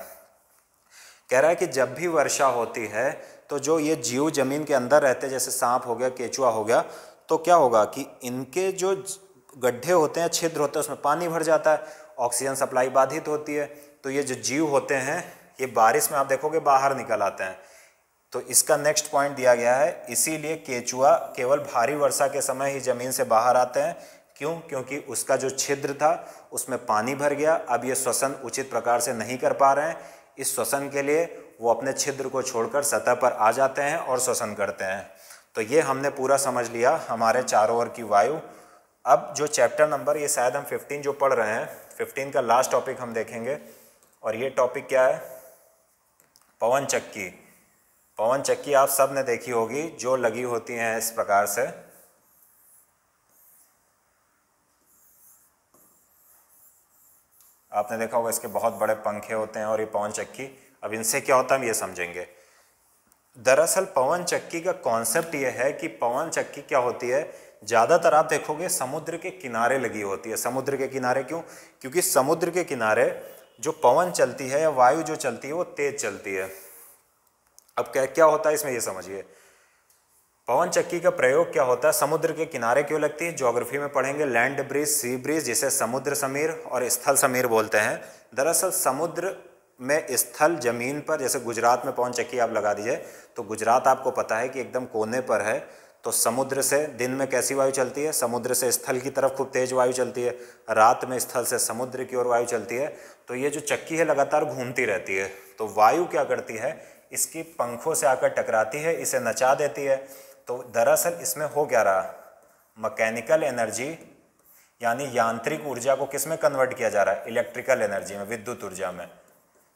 A: कह रहा है कि जब भी वर्षा होती है तो जो ये जीव जमीन के अंदर रहते हैं, जैसे सांप हो गया, केचुआ हो गया, तो क्या होगा कि इनके जो गड्ढे होते हैं, छिद्र होते हैं, उसमें पानी भर जाता है, ऑक्सीजन सप्लाई बाधित होती है, तो ये जो जीव होते हैं ये बारिश में आप देखोगे बाहर निकल आते हैं। तो इसका नेक्स्ट पॉइंट दिया गया है, इसीलिए केचुआ केवल भारी वर्षा के समय ही जमीन से बाहर आते हैं। क्यों? क्योंकि उसका जो छिद्र था उसमें पानी भर गया, अब ये श्वसन उचित प्रकार से नहीं कर पा रहे हैं, इस श्वसन के लिए वो अपने छिद्र को छोड़कर सतह पर आ जाते हैं और श्वसन करते हैं। तो ये हमने पूरा समझ लिया हमारे चारों ओर की वायु। अब जो चैप्टर नंबर, ये शायद हम 15 जो पढ़ रहे हैं, 15 का लास्ट टॉपिक हम देखेंगे, और ये टॉपिक क्या है? पवन चक्की। पवन चक्की आप सब ने देखी होगी, जो लगी होती हैं इस प्रकार से। आपने देखा होगा इसके बहुत बड़े पंखे होते हैं, और ये पवन चक्की, अब इनसे क्या होता है हम ये समझेंगे। दरअसल पवन चक्की का कॉन्सेप्ट ये है कि पवन चक्की क्या होती है, ज़्यादातर आप देखोगे समुद्र के किनारे लगी होती है। समुद्र के किनारे क्यों? क्योंकि समुद्र के किनारे जो पवन चलती है या वायु जो चलती है वो तेज चलती है। अब क्या क्या होता है इसमें ये समझिए। पवन चक्की का प्रयोग क्या होता है, समुद्र के किनारे क्यों लगती है? ज्योग्राफी में पढ़ेंगे लैंड ब्रिज, सी ब्रिज, जिसे समुद्र समीर और स्थल समीर बोलते हैं। दरअसल समुद्र में स्थल जमीन पर, जैसे गुजरात में पवन चक्की आप लगा दीजिए, तो गुजरात आपको पता है कि एकदम कोने पर है, तो समुद्र से दिन में कैसी वायु चलती है? समुद्र से स्थल की तरफ खूब तेज वायु चलती है, रात में स्थल से समुद्र की ओर वायु चलती है। तो ये जो चक्की है लगातार घूमती रहती है। तो वायु क्या करती है, इसकी पंखों से आकर टकराती है, इसे नचा देती है। तो दरअसल इसमें हो क्या रहा, मैकेनिकल एनर्जी यानी यांत्रिक ऊर्जा को किस में कन्वर्ट किया जा रहा है? इलेक्ट्रिकल एनर्जी में, विद्युत ऊर्जा में।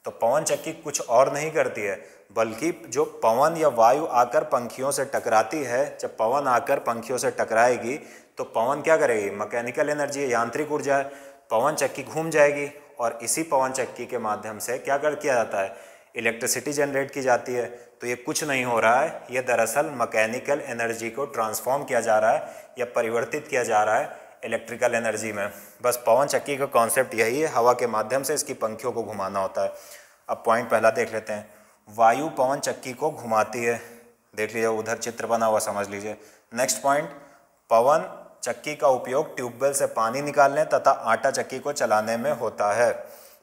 A: तो पवन चक्की कुछ और नहीं करती है, बल्कि जो पवन या वायु आकर पंखियों से टकराती है, जब पवन आकर पंखियों से टकराएगी तो पवन क्या करेगी? मैकेनिकल एनर्जी, यांत्रिक ऊर्जा है, पवन चक्की घूम जाएगी, और इसी पवन चक्की के माध्यम से क्या किया जाता है? इलेक्ट्रिसिटी जनरेट की जाती है। तो ये कुछ नहीं हो रहा है, ये दरअसल मैकेनिकल एनर्जी को ट्रांसफॉर्म किया जा रहा है या परिवर्तित किया जा रहा है इलेक्ट्रिकल एनर्जी में। बस पवन चक्की का कॉन्सेप्ट यही है, हवा के माध्यम से इसकी पंखियों को घुमाना होता है। अब पॉइंट पहला देख लेते हैं, वायु पवन चक्की को घुमाती है, देख लीजिए उधर चित्र बना हुआ, समझ लीजिए। नेक्स्ट पॉइंट, पवन चक्की का उपयोग ट्यूबवेल से पानी निकालने तथा आटा चक्की को चलाने में होता है।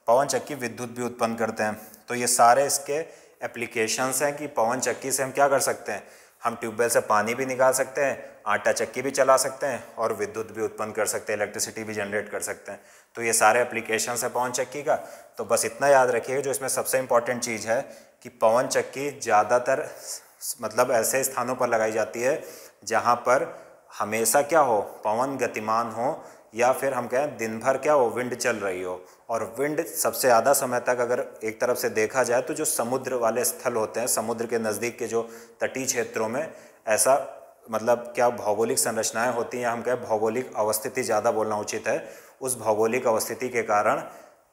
A: पवन चक्की विद्युत भी उत्पन्न करते हैं। तो ये सारे इसके एप्लीकेशंस हैं कि पवन चक्की से हम क्या कर सकते हैं, हम ट्यूबवेल से पानी भी निकाल सकते हैं, आटा चक्की भी चला सकते हैं, और विद्युत भी उत्पन्न कर सकते हैं, इलेक्ट्रिसिटी भी जनरेट कर सकते हैं। तो ये सारे एप्लीकेशंस है पवन चक्की का। तो बस इतना याद रखिए, जो इसमें सबसे इम्पॉर्टेंट चीज़ है कि पवन चक्की ज़्यादातर मतलब ऐसे स्थानों पर लगाई जाती है जहाँ पर हमेशा क्या हो, पवन गतिमान हो, या फिर हम कहें दिन भर क्या हो, विंड चल रही हो। और विंड सबसे ज़्यादा समय तक अगर एक तरफ से देखा जाए तो जो समुद्र वाले स्थल होते हैं, समुद्र के नज़दीक के जो तटीय क्षेत्रों में, ऐसा मतलब क्या भौगोलिक संरचनाएं होती हैं, या हम कहें भौगोलिक अवस्थिति ज़्यादा बोलना उचित है, उस भौगोलिक अवस्थिति के कारण,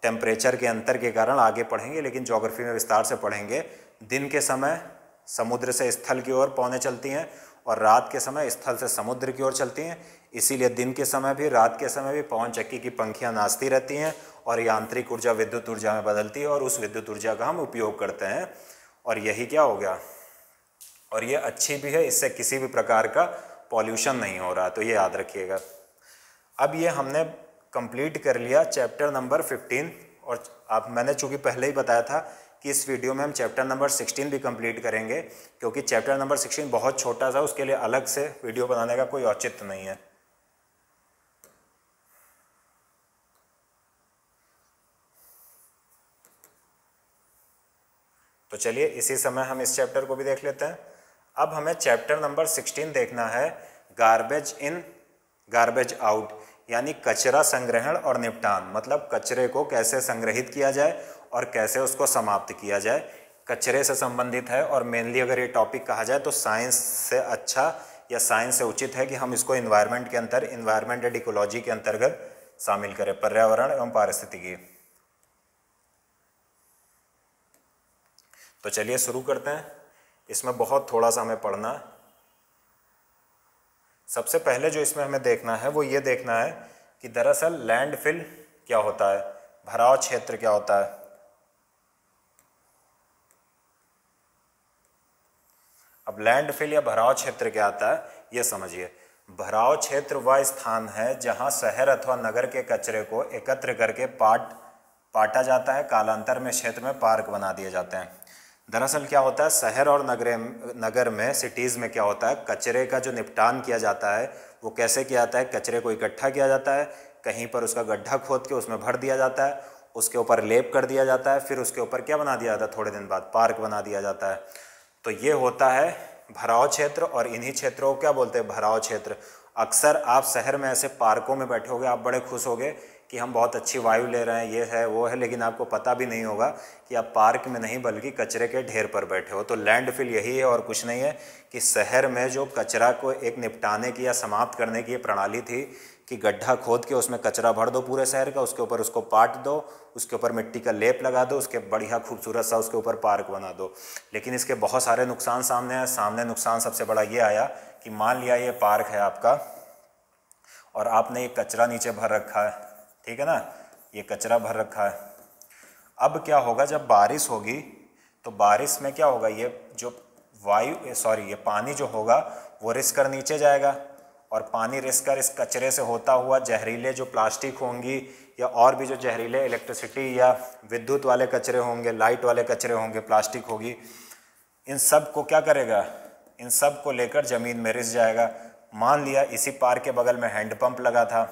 A: टेम्परेचर के अंतर के कारण आगे पढ़ेंगे, लेकिन ज्योग्राफी में विस्तार से पढ़ेंगे। दिन के समय समुद्र से स्थल की ओर पवनें चलती हैं, और रात के समय स्थल से समुद्र की ओर चलती हैं। इसीलिए दिन के समय भी रात के समय भी पवन चक्की की पंखियां नाचती रहती हैं, और यांत्रिक ऊर्जा विद्युत ऊर्जा में बदलती है, और उस विद्युत ऊर्जा का हम उपयोग करते हैं। और यही क्या हो गया, और ये अच्छी भी है, इससे किसी भी प्रकार का पॉल्यूशन नहीं हो रहा, तो ये याद रखिएगा। अब ये हमने कंप्लीट कर लिया चैप्टर नंबर 15, और आप मैंने चूँकि पहले ही बताया था कि इस वीडियो में हम चैप्टर नंबर 16 भी कंप्लीट करेंगे, क्योंकि चैप्टर नंबर 16 बहुत छोटा सा, उसके लिए अलग से वीडियो बनाने का कोई औचित्य नहीं है। तो चलिए इसी समय हम इस चैप्टर को भी देख लेते हैं। अब हमें चैप्टर नंबर 16 देखना है, गार्बेज इन गार्बेज आउट, यानी कचरा संग्रहण और निपटान। मतलब कचरे को कैसे संग्रहित किया जाए और कैसे उसको समाप्त किया जाए, कचरे से संबंधित है। और मेनली अगर ये टॉपिक कहा जाए तो साइंस से अच्छा या साइंस से उचित है कि हम इसको इन्वायरमेंट के अंतर, इन्वायरमेंट एंड इकोलॉजी के अंतर्गत शामिल करें, पर्यावरण एवं पारिस्थितिकी। तो चलिए शुरू करते हैं। इसमें बहुत थोड़ा सा हमें पढ़ना है। सबसे पहले जो इसमें हमें देखना है वो ये देखना है कि दरअसल लैंडफिल क्या होता है, भराव क्षेत्र क्या होता है। अब लैंडफिल या भराव क्षेत्र क्या आता है ये समझिए। भराव क्षेत्र वह स्थान है जहां शहर अथवा नगर के कचरे को एकत्र करके पाटा जाता है, कालांतर में क्षेत्र में पार्क बना दिए जाते हैं। दरअसल क्या होता है, शहर और नगर में सिटीज़ में क्या होता है, कचरे का जो निपटान किया जाता है वो कैसे किया जाता है। कचरे को इकट्ठा किया जाता है, कहीं पर उसका गड्ढा खोद के उसमें भर दिया जाता है, उसके ऊपर लेप कर दिया जाता है, फिर उसके ऊपर क्या बना दिया जाता है, थोड़े दिन बाद पार्क बना दिया जाता है। तो ये होता है भराव क्षेत्र, और इन्हीं क्षेत्रों को क्या बोलते हैं, भराव क्षेत्र। अक्सर आप शहर में ऐसे पार्कों में बैठे होगे, आप बड़े खुश होगे कि हम बहुत अच्छी वायु ले रहे हैं, ये है वो है, लेकिन आपको पता भी नहीं होगा कि आप पार्क में नहीं बल्कि कचरे के ढेर पर बैठे हो। तो लैंडफिल यही है और कुछ नहीं है कि शहर में जो कचरा को एक निपटाने की या समाप्त करने की प्रणाली थी कि गड्ढा खोद के उसमें कचरा भर दो पूरे शहर का, उसके ऊपर उसको पाट दो, उसके ऊपर मिट्टी का लेप लगा दो, उसके बढ़िया खूबसूरत सा उसके ऊपर पार्क बना दो। लेकिन इसके बहुत सारे नुकसान सामने आए। सामने नुकसान सबसे बड़ा ये आया कि मान लिया ये पार्क है आपका और आपने ये कचरा नीचे भर रखा है, ठीक है ना, ये कचरा भर रखा है। अब क्या होगा, जब बारिश होगी तो बारिश में क्या होगा, ये जो ये पानी जो होगा वो रिस कर नीचे जाएगा, और पानी रिस कर इस कचरे से होता हुआ जहरीले जो प्लास्टिक होंगी या और भी जो जहरीले इलेक्ट्रिसिटी या विद्युत वाले कचरे होंगे, लाइट वाले कचरे होंगे, प्लास्टिक होगी, इन सब को क्या करेगा, इन सब को लेकर ज़मीन में रिस जाएगा। मान लिया इसी पार्क के बगल में हैंडपंप लगा था,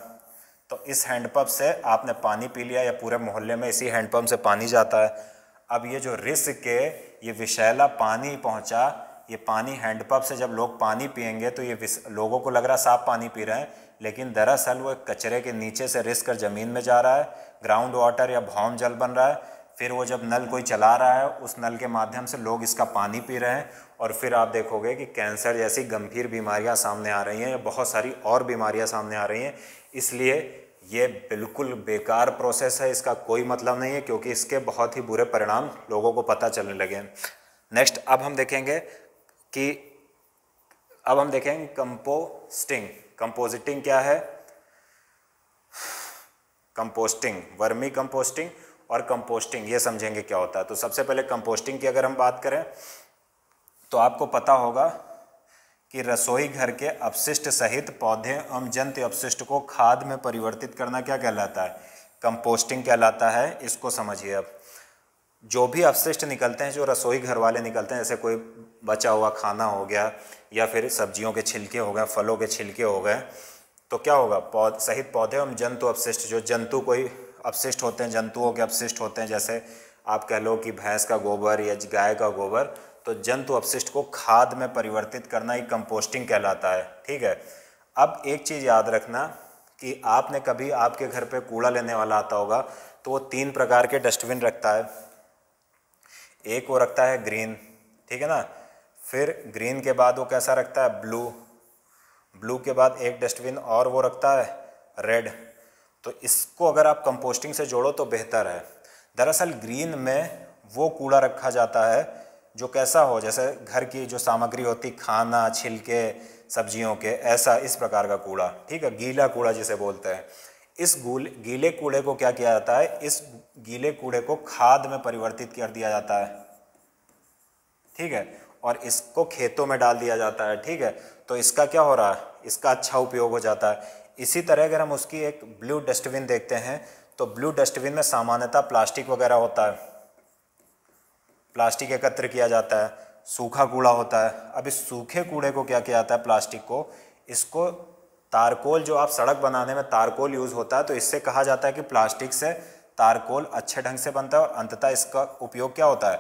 A: तो इस हैंडपंप से आपने पानी पी लिया या पूरे मोहल्ले में इसी हैंडपंप से पानी जाता है। अब ये जो रिस के ये विषैला पानी पहुंचा, ये पानी हैंडपंप से जब लोग पानी पिएंगे तो ये लोगों को लग रहा साफ पानी पी रहे हैं, लेकिन दरअसल वो कचरे के नीचे से रिस कर ज़मीन में जा रहा है, ग्राउंड वाटर या भौम जल बन रहा है। फिर वो जब नल कोई चला रहा है उस नल के माध्यम से लोग इसका पानी पी रहे हैं, और फिर आप देखोगे कि कैंसर जैसी गंभीर बीमारियां सामने आ रही हैं या बहुत सारी और बीमारियां सामने आ रही हैं। इसलिए ये बिल्कुल बेकार प्रोसेस है, इसका कोई मतलब नहीं है, क्योंकि इसके बहुत ही बुरे परिणाम लोगों को पता चलने लगे हैं। नेक्स्ट अब हम देखेंगे कंपोस्टिंग। कंपोजिटिंग क्या है, कंपोस्टिंग, वर्मी कंपोस्टिंग और कंपोस्टिंग, ये समझेंगे क्या होता है। तो सबसे पहले कंपोस्टिंग की अगर हम बात करें तो आपको पता होगा कि रसोई घर के अपशिष्ट सहित पौधे एवं जंतु अपशिष्ट को खाद में परिवर्तित करना क्या कहलाता है, कंपोस्टिंग कहलाता है। इसको समझिए। अब जो भी अपशिष्ट निकलते हैं, जो रसोई घर वाले निकलते हैं, जैसे कोई बचा हुआ खाना हो गया या फिर सब्जियों के छिलके हो गए, फलों के छिलके हो गए, तो क्या होगा, सहित पौधे एवं जंतु अपशिष्ट, जो जंतु कोई अपशिष्ट होते हैं, जंतुओं के अपशिष्ट होते हैं, जैसे आप कह लो कि भैंस का गोबर या गाय का गोबर, तो जंतु अपशिष्ट को खाद में परिवर्तित करना ही कंपोस्टिंग कहलाता है, ठीक है। अब एक चीज़ याद रखना कि आपने कभी आपके घर पे कूड़ा लेने वाला आता होगा तो वो 3 प्रकार के डस्टबिन रखता है। एक वो रखता है ग्रीन, ठीक है ना, फिर ग्रीन के बाद वो कैसा रखता है, ब्लू के बाद एक डस्टबिन और वो रखता है रेड। तो इसको अगर आप कंपोस्टिंग से जोड़ो तो बेहतर है। दरअसल ग्रीन में वो कूड़ा रखा जाता है जो कैसा हो, जैसे घर की जो सामग्री होती, खाना, छिलके सब्जियों के, ऐसा इस प्रकार का कूड़ा, ठीक है, गीला कूड़ा जिसे बोलते हैं। इस गीले कूड़े को क्या किया जाता है, इस गीले कूड़े को खाद में परिवर्तित कर दिया जाता है, ठीक है, और इसको खेतों में डाल दिया जाता है, ठीक है। तो इसका क्या हो रहा है, इसका अच्छा उपयोग हो जाता है। इसी तरह अगर हम उसकी एक ब्लू डस्टबिन देखते हैं तो ब्लू डस्टबिन में सामान्यतः प्लास्टिक वगैरह होता है, प्लास्टिक एकत्र किया जाता है, सूखा कूड़ा होता है। अब इस सूखे कूड़े को क्या किया जाता है, प्लास्टिक को, इसको तारकोल, जो आप सड़क बनाने में तारकोल यूज़ होता है, तो इससे कहा जाता है कि प्लास्टिक से तारकोल अच्छे ढंग से बनता है और अंततः इसका उपयोग क्या होता है,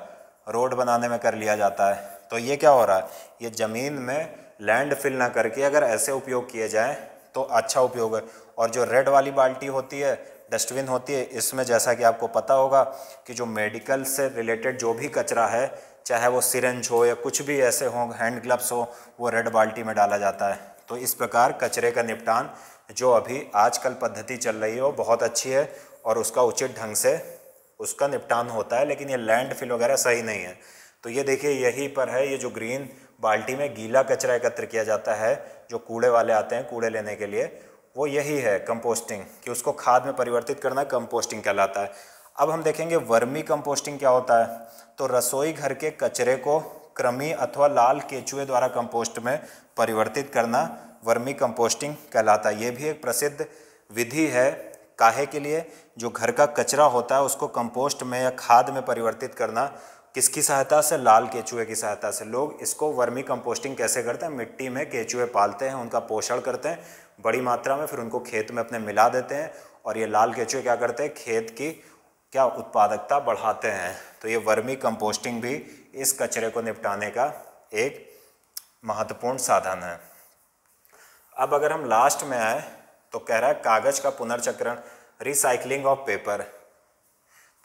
A: रोड बनाने में कर लिया जाता है। तो ये क्या हो रहा है, ये ज़मीन में लैंड फिल ना करके अगर ऐसे उपयोग किए जाएँ तो अच्छा उपयोग है। और जो रेड वाली बाल्टी होती है, डस्टबिन होती है, इसमें जैसा कि आपको पता होगा कि जो मेडिकल से रिलेटेड जो भी कचरा है, चाहे वो सिरेंज हो या कुछ भी ऐसे हो, हैंड ग्लव्स हो, वो रेड बाल्टी में डाला जाता है। तो इस प्रकार कचरे का निपटान जो अभी आजकल पद्धति चल रही है वो बहुत अच्छी है और उसका उचित ढंग से उसका निपटान होता है, लेकिन ये लैंड फिल वगैरह सही नहीं है। तो ये देखिए यहीं पर है, ये जो ग्रीन बाल्टी में गीला कचरा एकत्र किया जाता है, जो कूड़े वाले आते हैं कूड़े लेने के लिए, वो यही है कंपोस्टिंग, कि उसको खाद में परिवर्तित करना कंपोस्टिंग कहलाता है। अब हम देखेंगे वर्मी कंपोस्टिंग क्या होता है। तो रसोई घर के कचरे को कृमि अथवा लाल केचुए द्वारा कंपोस्ट में परिवर्तित करना वर्मी कंपोस्टिंग कहलाता है। ये भी एक प्रसिद्ध विधि है। काहे के लिए? जो घर का कचरा होता है उसको कंपोस्ट में या खाद में परिवर्तित करना, किसकी सहायता से? लाल केचुए की सहायता से। लोग इसको वर्मी कंपोस्टिंग कैसे करते हैं? मिट्टी में केचुए पालते हैं, उनका पोषण करते हैं बड़ी मात्रा में, फिर उनको खेत में अपने मिला देते हैं, और ये लाल केचुए क्या करते हैं? खेत की क्या उत्पादकता बढ़ाते हैं। तो ये वर्मी कंपोस्टिंग भी इस कचरे को निपटाने का एक महत्वपूर्ण साधन है। अब अगर हम लास्ट में आए तो कह रहा है कागज का पुनर्चक्रण, रिसाइकलिंग ऑफ पेपर।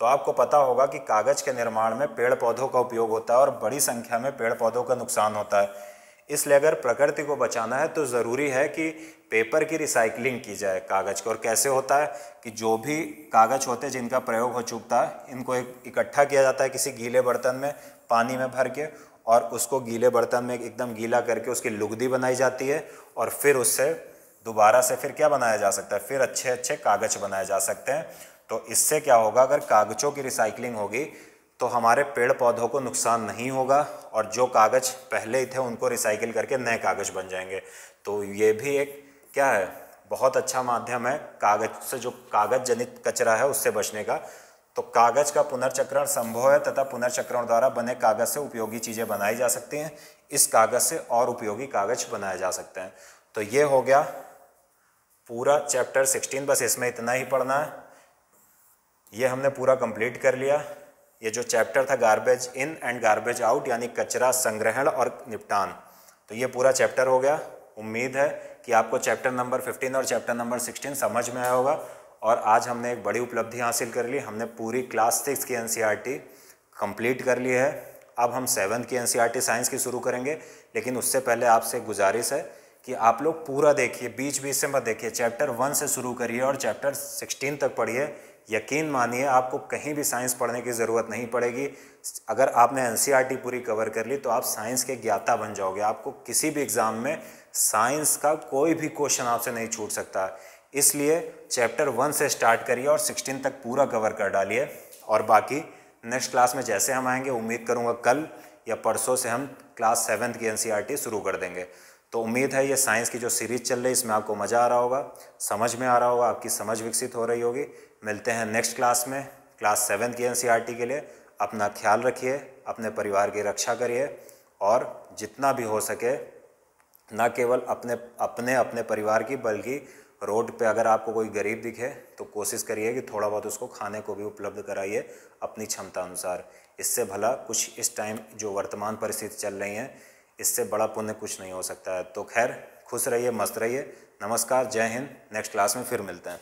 A: तो आपको पता होगा कि कागज के निर्माण में पेड़ पौधों का उपयोग होता है और बड़ी संख्या में पेड़ पौधों का नुकसान होता है। इसलिए अगर प्रकृति को बचाना है तो ज़रूरी है कि पेपर की रिसाइकलिंग की जाए कागज़ को। और कैसे होता है कि जो भी कागज़ होते हैं जिनका प्रयोग हो चुका है, इनको इकट्ठा किया जाता है किसी गीले बर्तन में पानी में भर के, और उसको गीले बर्तन में एकदम गीला करके उसकी लुगदी बनाई जाती है, और फिर उससे दोबारा से फिर क्या बनाया जा सकता है? फिर अच्छे अच्छे कागज़ बनाए जा सकते हैं। तो इससे क्या होगा? अगर कागज़ों की रिसाइकलिंग होगी तो हमारे पेड़ पौधों को नुकसान नहीं होगा, और जो कागज़ पहले ही थे उनको रिसाइकिल करके नए कागज़ बन जाएंगे। तो ये भी एक क्या है? बहुत अच्छा माध्यम है कागज़ से, जो कागज़ जनित कचरा है उससे बचने का। तो कागज़ का पुनर्चक्रण संभव है तथा पुनर्चक्रण द्वारा बने कागज़ से उपयोगी चीज़ें बनाई जा सकती हैं। इस कागज़ से और उपयोगी कागज़ बनाए जा सकते हैं। तो ये हो गया पूरा चैप्टर 16, बस इसमें इतना ही पढ़ना है। ये हमने पूरा कंप्लीट कर लिया। ये जो चैप्टर था garbage in and garbage out, यानी कचरा संग्रहण और निपटान, तो ये पूरा चैप्टर हो गया। उम्मीद है कि आपको चैप्टर नंबर 15 और चैप्टर नंबर 16 समझ में आया होगा। और आज हमने एक बड़ी उपलब्धि हासिल कर ली, हमने पूरी क्लास 6 की NCERT कंप्लीट कर ली है। अब हम 7th की NCERT साइंस की शुरू करेंगे, लेकिन उससे पहले आपसे गुजारिश है कि आप लोग पूरा देखिए, बीच बीच से मत देखिए। चैप्टर 1 से शुरू करिए और चैप्टर 16 तक पढ़िए। यकीन मानिए आपको कहीं भी साइंस पढ़ने की ज़रूरत नहीं पड़ेगी। अगर आपने NCERT पूरी कवर कर ली तो आप साइंस के ज्ञाता बन जाओगे। आपको किसी भी एग्ज़ाम में साइंस का कोई भी क्वेश्चन आपसे नहीं छूट सकता। इसलिए चैप्टर 1 से स्टार्ट करिए और 16 तक पूरा कवर कर डालिए। और बाकी नेक्स्ट क्लास में जैसे हम आएंगे, उम्मीद करूँगा कल या परसों से हम क्लास 7th की NCERT शुरू कर देंगे। तो उम्मीद है ये साइंस की जो सीरीज़ चल रही है इसमें आपको मज़ा आ रहा होगा, समझ में आ रहा होगा, आपकी समझ विकसित हो रही होगी। मिलते हैं नेक्स्ट क्लास में, क्लास 7 की NCERT के लिए। अपना ख्याल रखिए, अपने परिवार की रक्षा करिए, और जितना भी हो सके न केवल अपने परिवार की, बल्कि रोड पे अगर आपको कोई गरीब दिखे तो कोशिश करिए कि थोड़ा बहुत उसको खाने को भी उपलब्ध कराइए अपनी क्षमता अनुसार। इससे भला कुछ इस टाइम जो वर्तमान परिस्थिति चल रही हैं, इससे बड़ा पुण्य कुछ नहीं हो सकता है। तो खैर, खुश रहिए, मस्त रहिए। नमस्कार, जय हिंद। नेक्स्ट क्लास में फिर मिलते हैं।